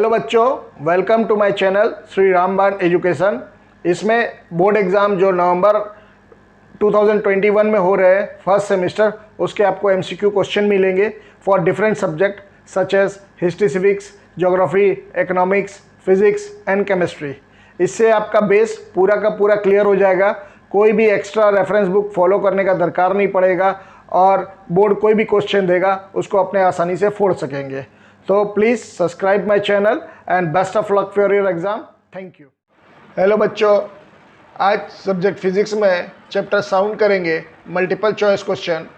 Hello बच्चों, welcome to my channel Shri Ramban education. इसमें board exam जो नवंबर 2021 में हो रहे हैं फर्स्ट सेमेस्टर, उसके आपको एमसीक्यू क्वेश्चन मिलेंगे for different subject such as history, civics, geography, economics, physics and chemistry. इससे आपका बेस पूरा का पूरा क्लियर हो जाएगा। कोई भी एक्स्ट्रा रेफरेंस बुक फॉलो करने का दरकार नहीं पड़ेगा और बोर्ड कोई भी क्वेश्चन देगा उसको अपने आसानी से फोड़ सकेंगे। तो please subscribe my channel and best of luck for your exam. Thank you. Hello बच्चों, आज सब्जेक्ट फिजिक्स में चैप्टर साउंड करेंगे, multiple choice question.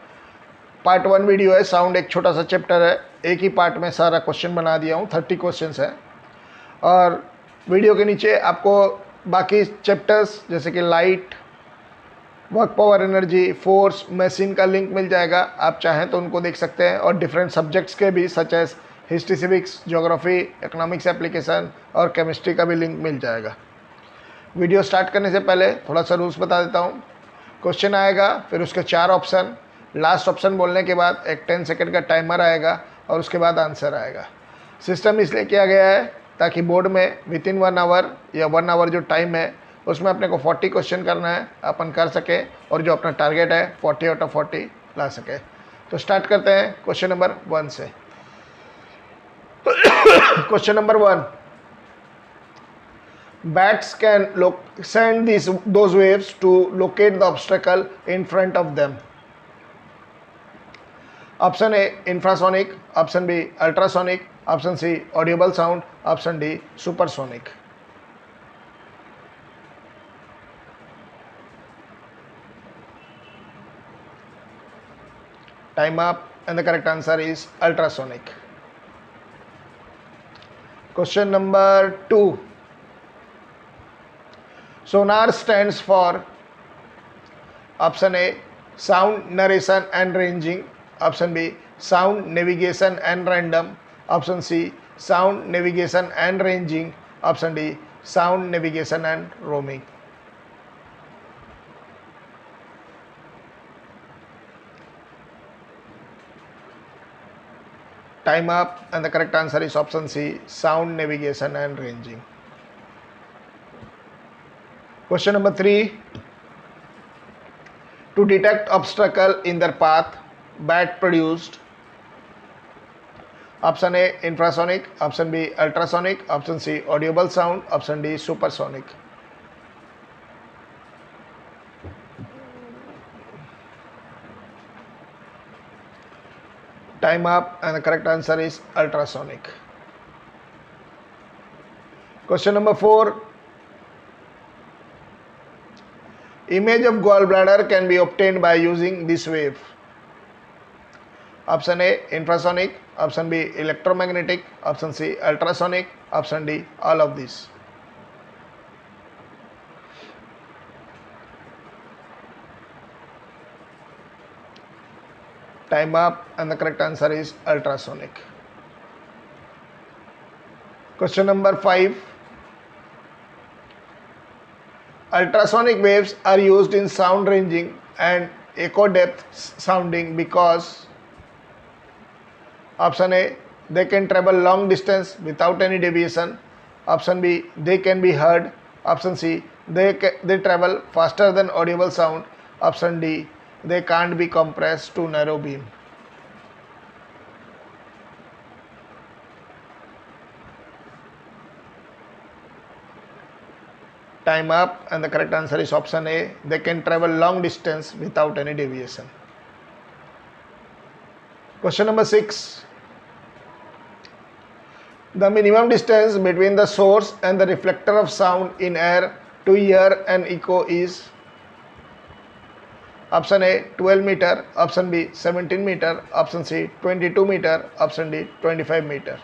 Part 1 video है, साउंड एक छोटा सा चैप्टर है, एक ही पार्ट में सारा क्वेश्चन बना दिया हूँ, 30 क्वेश्चन है। और वीडियो के नीचे आपको बाकी चैप्टर्स जैसे कि light, work power, energy, force, machine का लिंक मिल जाएगा। आप चाहें तो उनको देख सकते हैं, और डिफरेंट सब्जेक्ट्स के भी such as history, civics, geography, economics application और केमिस्ट्री का भी लिंक मिल जाएगा। वीडियो स्टार्ट करने से पहले थोड़ा सा रूल्स बता देता हूँ। क्वेश्चन आएगा, फिर उसके 4 ऑप्शन, लास्ट ऑप्शन बोलने के बाद एक 10 सेकेंड का टाइमर आएगा और उसके बाद आंसर आएगा। सिस्टम इसलिए किया गया है ताकि बोर्ड में विद इन 1 आवर या 1 आवर जो टाइम है उसमें अपने को 40 क्वेश्चन करना है, अपन कर सके और जो अपना टारगेट है 40 आउट ऑफ 40 ला सके। तो स्टार्ट करते हैं क्वेश्चन नंबर 1 से। Question number 1, bats can send those waves to locate the obstacle in front of them. Option A infrasonic, option B ultrasonic, option C audible sound, option D supersonic. Time up, and the correct answer is ultrasonic. Question number 2, sonar stands for option A sound narration and ranging, option B sound navigation and random, option C sound navigation and ranging, option D sound navigation and roaming. Time up, and the correct answer is option C sound navigation and ranging. Question number 3, to detect obstacle in their path, bat produced option A infrasonic, option B ultrasonic, option C audible sound, option D supersonic. Time up, and the correct answer is ultrasonic. Question number 4, image of gallbladder can be obtained by using this wave. Option A infrasonic, option B electromagnetic, option C ultrasonic, option D all of these. Time up, and the correct answer is ultrasonic. Question number 5, ultrasonic waves are used in sound ranging and echo depth sounding because option A they can travel long distance without any deviation, option B they can be heard, option C they travel faster than audible sound, option D they can't be compressed to narrow beam. Time up, and the correct answer is option A they can travel long distance without any deviation. Question number 6, the minimum distance between the source and the reflector of sound in air to hear an echo is option A 12 meter, option B 17 meter, option C 22 meter, option D 25 meter.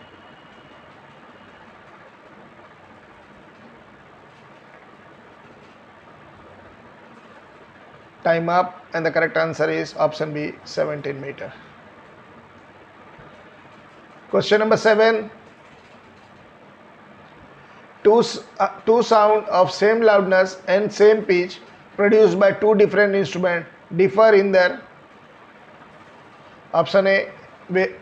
Time up, and the correct answer is option B 17 meter. Question number 7, two sound of same loudness and same pitch produced by two different instruments differ in their option A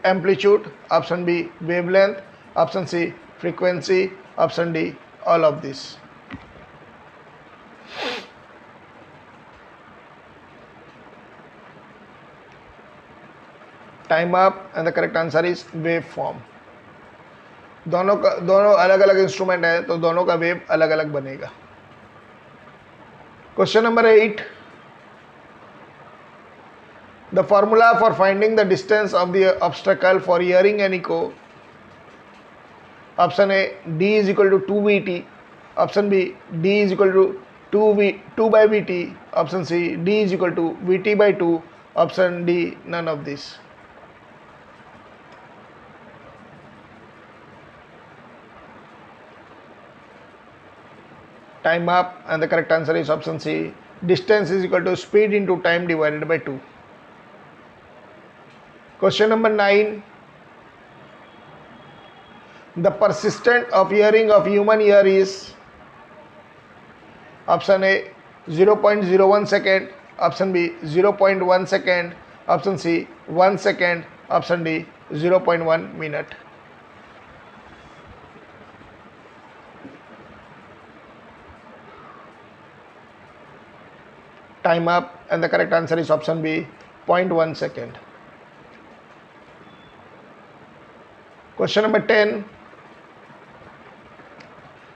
amplitude, option B wavelength, option C frequency, option D, all of this. Time up and the correct answer is waveform. दोनों अलग अलग instrument है तो दोनों का wave अलग अलग बनेगा. Question number 8. The formula for finding the distance of the obstacle for hearing an echo. Option A, D is equal to 2VT. Option B, D is equal to 2 by VT. Option C, D is equal to VT by 2. Option D, none of this. Time up and the correct answer is option C. Distance is equal to speed into time divided by 2. Question number 9. The persistent of hearing of human ear is option A 0.01 second, option B 0.1 second, option C 1 second, option D 0.1 minute. Time up and the correct answer is option B 0.1 second. Question number 10.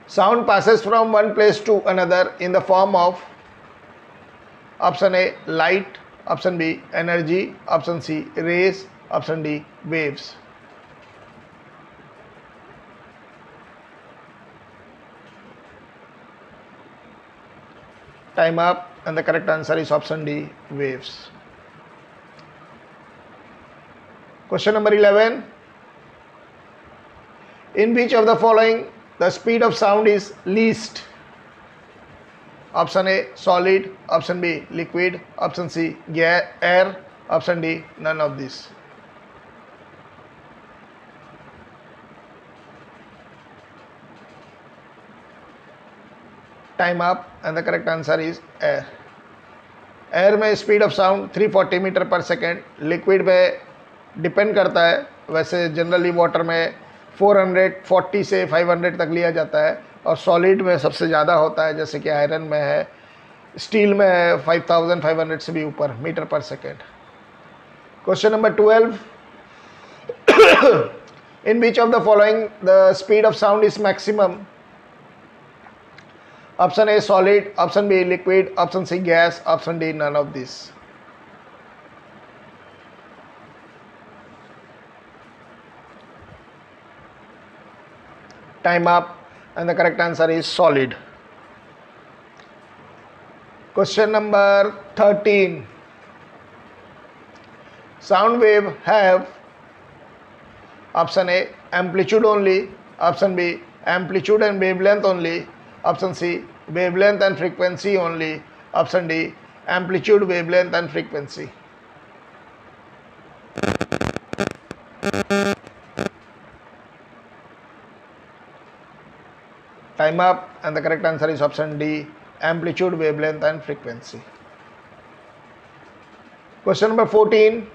Sound passes from one place to another in the form of option A light, option B energy, option C rays, option D waves. Time up and the correct answer is option D waves. Question number 11. In which of the following the speed of sound is least? Option A solid, option B liquid, option C air, option D none of these. Time up and the correct answer is air. Air में speed of sound 340 metre पर second, liquid में depend करता है, वैसे generally water में 440 से 500 तक लिया जाता है, और सॉलिड में सबसे ज़्यादा होता है, जैसे कि आयरन में है, स्टील में है 5500 से भी ऊपर मीटर पर second. Question number 12. In which of the following the speed of sound is maximum? Option A solid, option B liquid, option C gas, option D none of these. Time up and the correct answer is solid. Question number 13. Sound wave have option A amplitude only, option B amplitude and wavelength only, option C wavelength and frequency only, option D amplitude, wavelength and frequency. Time up and the correct answer is option D amplitude, wavelength and frequency. Question number 14.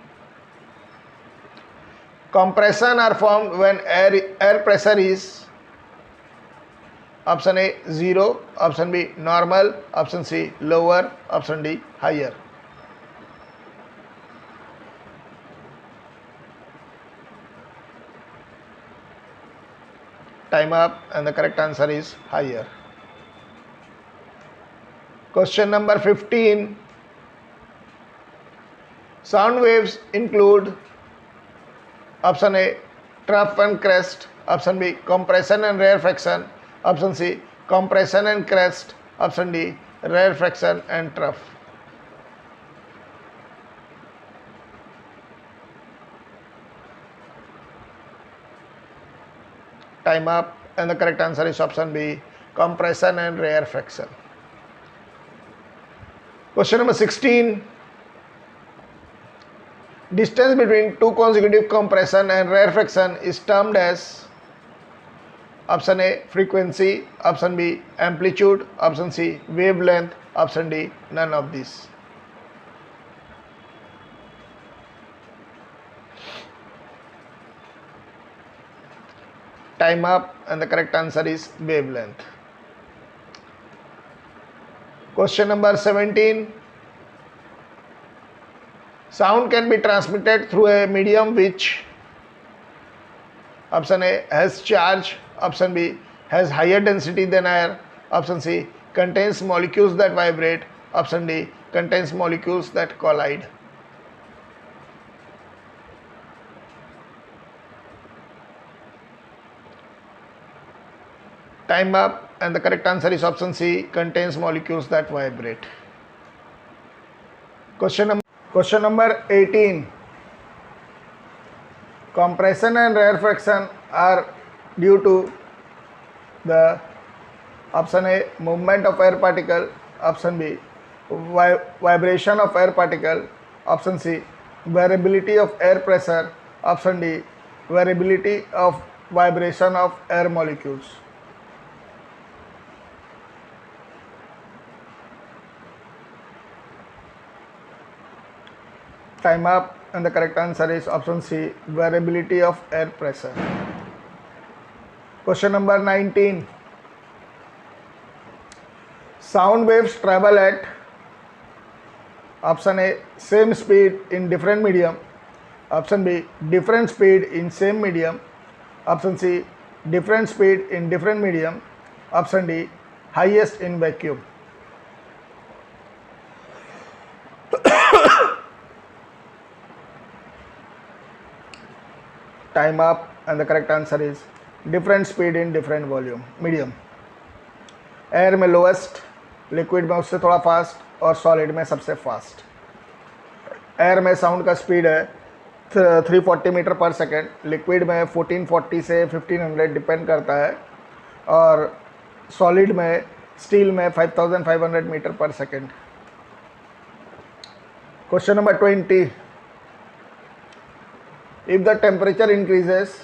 Compression are formed when air pressure is option A 0, option B normal, option C lower, option D higher. Time up and the correct answer is higher. Question number 15. Sound waves include option A trough and crest, option B compression and rarefaction, option C compression and crest, option D rarefaction and trough. Time up and the correct answer is option B compression and rarefaction. Question number 16. Distance between two consecutive compression and rarefaction is termed as option A frequency, option B amplitude, option C wavelength, option D none of these. Time up, and the correct answer is wavelength. Question number 17. Sound can be transmitted through a medium which, option A, has charge, option B, has higher density than air, option C, contains molecules that vibrate, option D, contains molecules that collide. Time up, and the correct answer is option C, contains molecules that vibrate. Question number 18. Compression and rarefaction are due to the, option A, movement of air particle, option B, vibration of air particle, option C, variability of air pressure, option D, variability of vibration of air molecules. Time up, and the correct answer is option C, variability of air pressure. Question number 19. Sound waves travel at, option A, same speed in different medium, option B, different speed in same medium, option C, different speed in different medium, option D, highest in vacuum. Time up, and the correct answer is different speed in different volume medium. Air में lowest, liquid में उससे थोड़ा fast और solid में सबसे fast. Air में sound का speed है 340 मीटर पर सेकेंड, लिक्विड में 1440 से 1500 डिपेंड करता है, और सॉलिड में स्टील में 5500 मीटर पर second. Question number 20. If the temperature increases,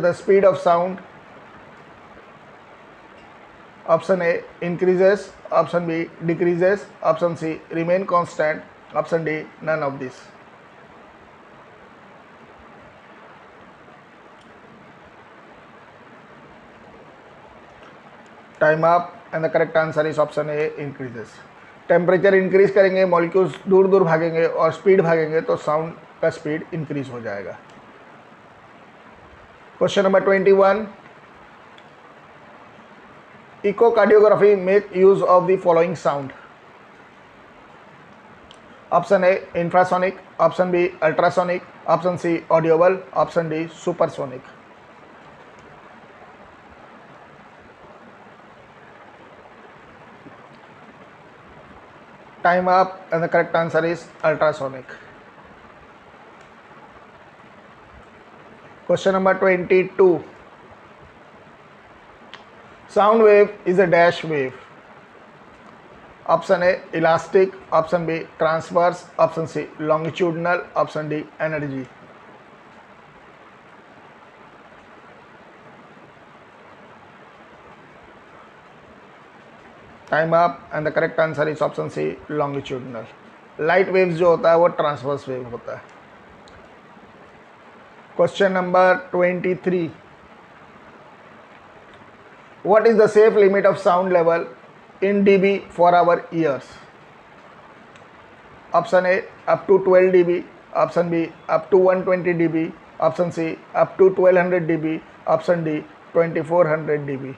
the speed of sound, option A, increases, option B, decreases, option C, remain constant, option D, none of these. Time up, and the correct answer is option A, increases. Temperature increase करेंगे, molecules दूर दूर भागेंगे और speed भागेंगे तो sound का speed increase हो जाएगा. Question number 21. Echocardiography make use of the following sound. Option A, infrasonic, option B, ultrasonic, option C, audible, option D, supersonic. Time up, and the correct answer is ultrasonic. Question number 22. Sound wave is a dash wave. Option A, elastic, option B, transverse, option C, longitudinal, option D, energy. Time up, and the correct answer is option C, longitudinal. Light waves जो होता है वो transverse wave होता है. Question number 23. What is the safe limit of sound level in dB for our ears. Option A, up to 12 dB, option B, up to 120 dB, option C, up to 1200 dB, option D, 2400 dB.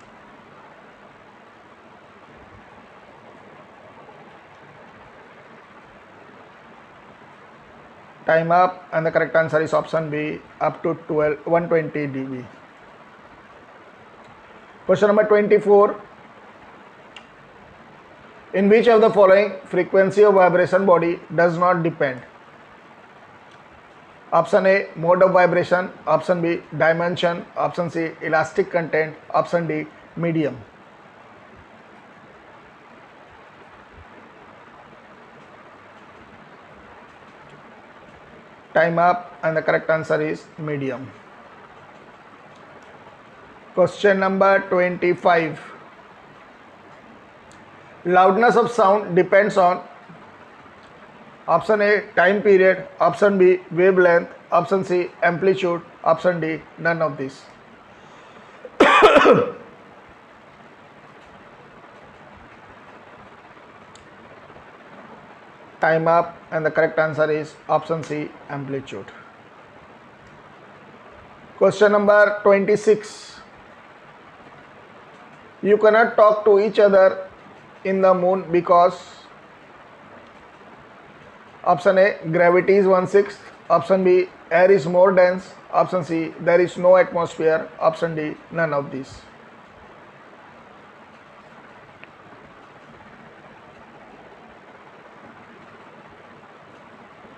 Time up, and the correct answer is option B, up to 120 dB. Question number 24. In which of the following frequency of vibration body does not depend? Option A, mode of vibration, option B, dimension, option C, elastic content, option D, medium. Time up, and the correct answer is medium. Question number 25. Loudness of sound depends on, option A time period, option B wavelength, option C amplitude, option D none of this. Time up, and the correct answer is option C, amplitude. Question number 26. You cannot talk to each other in the moon because option A gravity is 1/6, option B air is more dense, option C there is no atmosphere, option D none of these.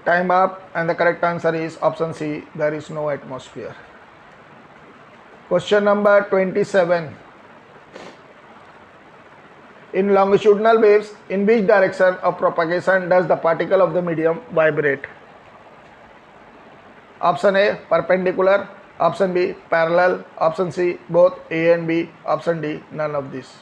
Time up, and the correct answer is option C, there is no atmosphere. Question number 27. In longitudinal waves, in which direction of propagation does the particle of the medium vibrate? Option A perpendicular, option B parallel, option C both A and B, option D none of these.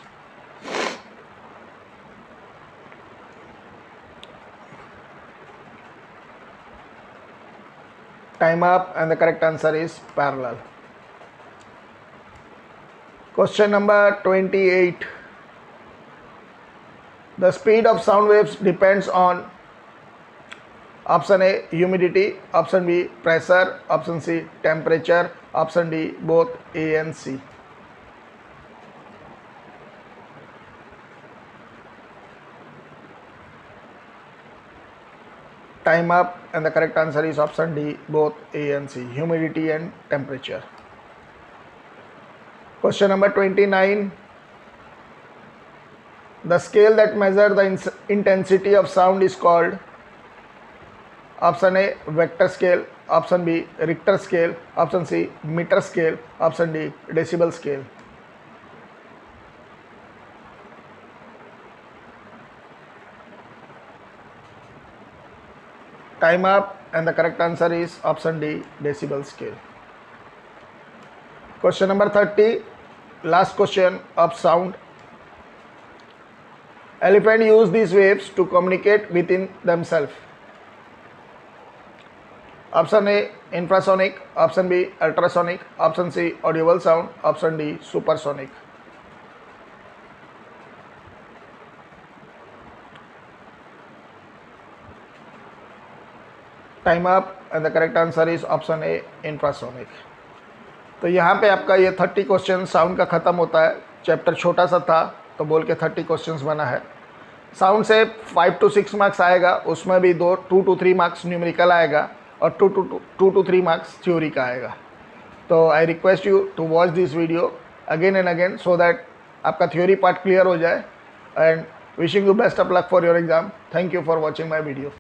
Time up, and the correct answer is parallel. Question number 28. The speed of sound waves depends on option A humidity, option B pressure, option C temperature, option D both A and C. Time up, and the correct answer is option D, both A and C, humidity and temperature. Question number 29. The scale that measures the intensity of sound is called option A vector scale, option B Richter scale, option C meter scale, option D decibel scale. Time up, and the correct answer is option D, decibel scale. Question number 30, last question of sound. Elephant use these waves to communicate within themselves. Option A infrasonic, option B ultrasonic, option C audible sound, option D supersonic. Time up, and the correct answer is option A infrasonic. तो यहाँ पे आपका ये 30 question sound का ख़त्म होता है। Chapter छोटा सा था तो बोल के 30 क्वेश्चंस बना है। साउंड से 5 to 6 मार्क्स आएगा, उसमें भी 2 to 3 मार्क्स न्यूमेरिकल आएगा और 2 to 3 मार्क्स थ्योरी का आएगा। तो I request you to watch this video again and again so that आपका थ्योरी पार्ट क्लियर हो जाए। And wishing you best of luck for your exam. Thank you for watching my video.